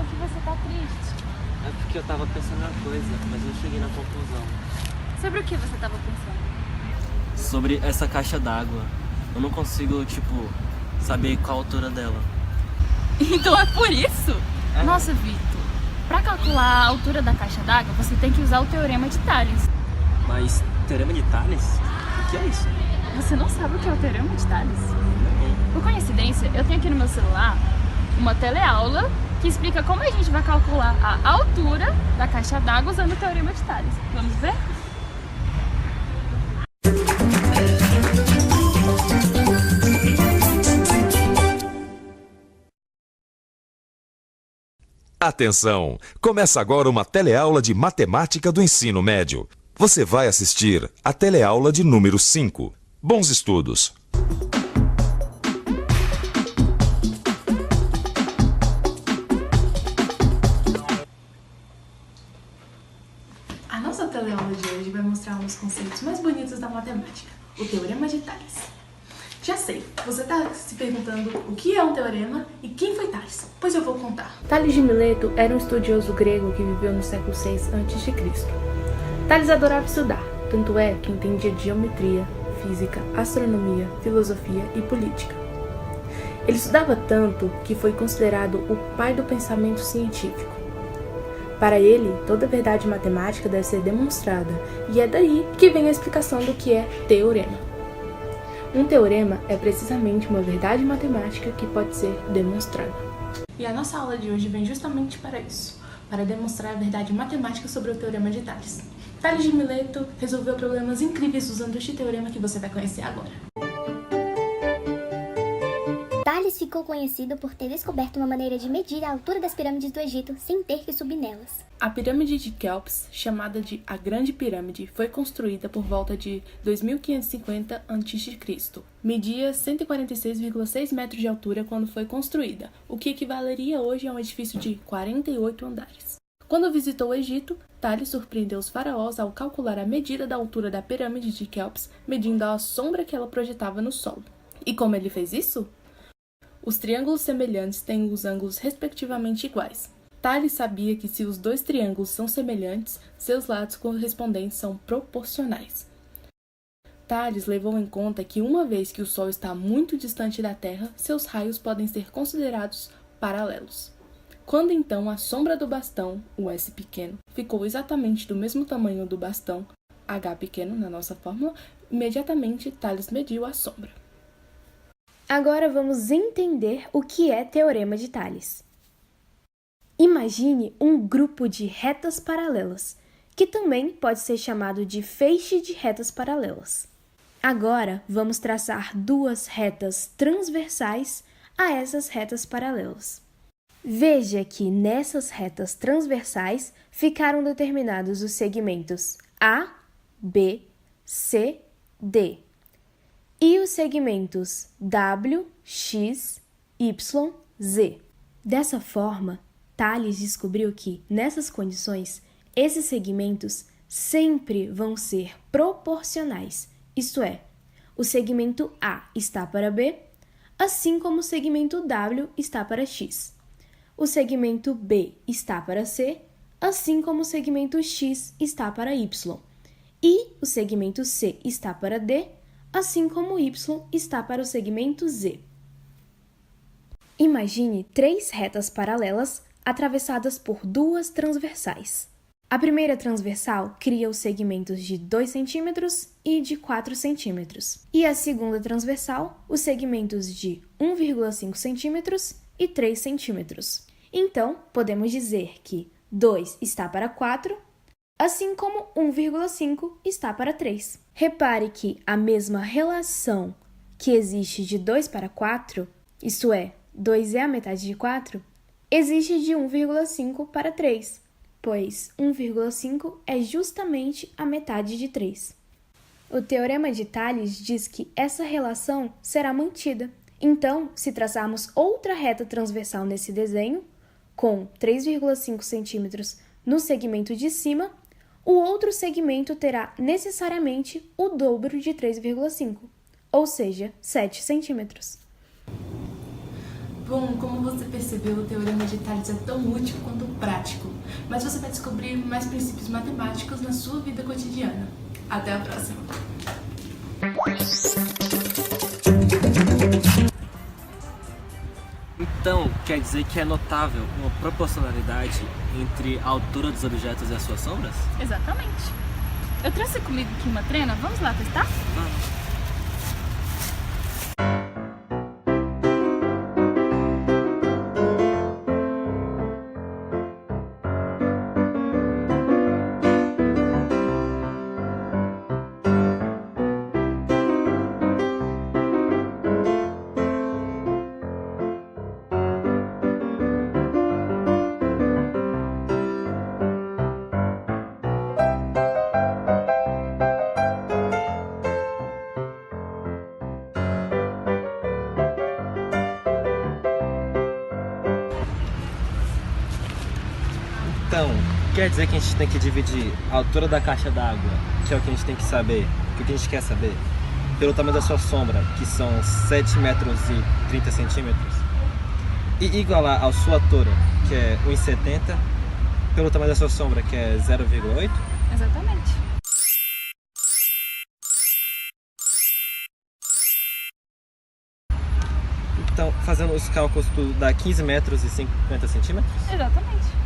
que você tá triste? É porque eu tava pensando na coisa, mas eu cheguei na conclusão. Sobre o que você tava pensando? Sobre essa caixa d'água. Eu não consigo, saber qual a altura dela. Então é por isso? É. Nossa, Vitor, pra calcular a altura da caixa d'água, você tem que usar o Teorema de Tales. Mas Teorema de Tales? O que é isso? Você não sabe o que é o Teorema de Tales? Por coincidência, eu tenho aqui no meu celular uma teleaula que explica como a gente vai calcular a altura da caixa d'água usando o Teorema de Tales. Vamos ver? Atenção! Começa agora uma teleaula de matemática do ensino médio. Você vai assistir a teleaula de número 5. Bons estudos! A nossa teleaula de hoje vai mostrar um dos conceitos mais bonitos da matemática, o Teorema de Tales. Já sei, você está se perguntando o que é um teorema e quem foi Tales? Pois eu vou contar. Tales de Mileto era um estudioso grego que viveu no século VI a.C. Tales adorava estudar, tanto é que entendia de geometria, física, astronomia, filosofia e política. Ele estudava tanto que foi considerado o pai do pensamento científico. Para ele, toda verdade matemática deve ser demonstrada, e é daí que vem a explicação do que é teorema. Um teorema é precisamente uma verdade matemática que pode ser demonstrada. E a nossa aula de hoje vem justamente para isso, para demonstrar a verdade matemática sobre o Teorema de Tales. Tales de Mileto resolveu problemas incríveis usando este teorema que você vai conhecer agora. Tales ficou conhecido por ter descoberto uma maneira de medir a altura das pirâmides do Egito sem ter que subir nelas. A pirâmide de Quéops, chamada de a Grande Pirâmide, foi construída por volta de 2550 a.C. Media 146,6 metros de altura quando foi construída, o que equivaleria hoje a um edifício de 48 andares. Quando visitou o Egito, Tales surpreendeu os faraós ao calcular a medida da altura da pirâmide de Quéops, medindo a sombra que ela projetava no solo. E como ele fez isso? Os triângulos semelhantes têm os ângulos respectivamente iguais. Tales sabia que se os dois triângulos são semelhantes, seus lados correspondentes são proporcionais. Tales levou em conta que uma vez que o Sol está muito distante da Terra, seus raios podem ser considerados paralelos. Quando então a sombra do bastão, o S pequeno, ficou exatamente do mesmo tamanho do bastão, H pequeno na nossa fórmula, imediatamente Tales mediu a sombra. Agora vamos entender o que é Teorema de Tales. Imagine um grupo de retas paralelas, que também pode ser chamado de feixe de retas paralelas. Agora vamos traçar duas retas transversais a essas retas paralelas. Veja que nessas retas transversais ficaram determinados os segmentos A, B, C, D. E os segmentos W, X, Y, Z. Dessa forma, Tales descobriu que, nessas condições, esses segmentos sempre vão ser proporcionais, isto é, o segmento A está para B, assim como o segmento W está para X. O segmento B está para C, assim como o segmento X está para Y. E o segmento C está para D, assim como o Y está para o segmento Z. Imagine três retas paralelas atravessadas por duas transversais. A primeira transversal cria os segmentos de 2 cm e de 4 cm. E a segunda transversal, os segmentos de 1,5 cm e 3 cm. Então, podemos dizer que 2 está para 4, assim como 1,5 está para 3. Repare que a mesma relação que existe de 2 para 4, isto é, 2 é a metade de 4, existe de 1,5 para 3, pois 1,5 é justamente a metade de 3. O Teorema de Tales diz que essa relação será mantida. Então, se traçarmos outra reta transversal nesse desenho, com 3,5 cm no segmento de cima, o outro segmento terá necessariamente o dobro de 3,5, ou seja, 7 centímetros. Bom, como você percebeu, o Teorema de Tales é tão útil quanto prático, mas você vai descobrir mais princípios matemáticos na sua vida cotidiana. Até a próxima! Então, quer dizer que é notável uma proporcionalidade entre a altura dos objetos e as suas sombras? Exatamente. Eu trouxe comigo aqui uma trena, vamos lá testar? Vamos. Então, quer dizer que a gente tem que dividir a altura da caixa d'água, que é o que a gente tem que saber, que é o que a gente quer saber, pelo tamanho da sua sombra, que são 7 metros e 30 centímetros, e igualar a sua altura, que é 1,70, pelo tamanho da sua sombra, que é 0,8? Exatamente. Então, fazendo os cálculos, tudo dá 15 metros e 50 centímetros? Exatamente.